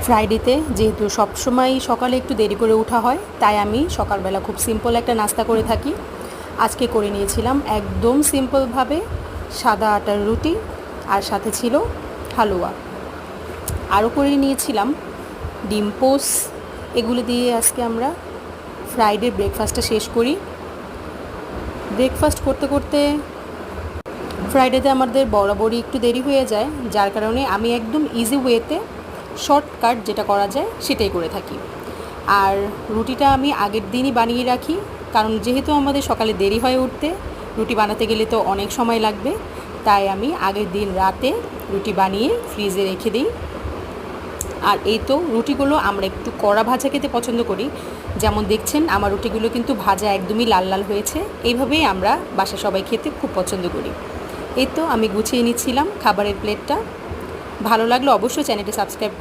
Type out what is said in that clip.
ফ্রাইডেতে যেহেতু সবসময় সকালে একটু দেরি করে ওঠা হয়, তাই আমি সকালবেলা খুব সিম্পল একটা নাস্তা করে থাকি। আজকে করে নিয়েছিলাম একদম সিম্পলভাবে সাদা আটার রুটি, আর সাথে ছিল হালুয়া। আরও করে নিয়েছিলাম ডিম পোস। এগুলো দিয়ে আজকে আমরা ফ্রাইডে ব্রেকফাস্টটা শেষ করি। ব্রেকফাস্ট করতে করতে ফ্রাইডেতে আমাদের বরাবরই একটু দেরি হয়ে যায়, যার কারণে আমি একদম ইজি ওয়েতে শর্টকাট যেটা করা যায় সেটাই করে থাকি। আর রুটিটা আমি আগের দিনই বানিয়ে রাখি, কারণ যেহেতু আমাদের সকালে দেরি হয়ে উঠতে, রুটি বানাতে গেলে তো অনেক সময় লাগবে, তাই আমি আগের দিন রাতে রুটি বানিয়ে ফ্রিজে রেখে দিই। আর এই তো রুটিগুলো আমরা একটু কড়া ভাজা খেতে পছন্দ করি। যেমন দেখছেন আমার রুটিগুলো কিন্তু ভাজা একদমই লাল লাল হয়েছে। এইভাবেই আমরা বাসা সবাই খেতে খুব পছন্দ করি। এই তো আমি গুছিয়ে নিচ্ছিলাম খাবারের প্লেটটা। ভালো লাগলে অবশ্যই চ্যানেলটি সাবস্ক্রাইব করবেন।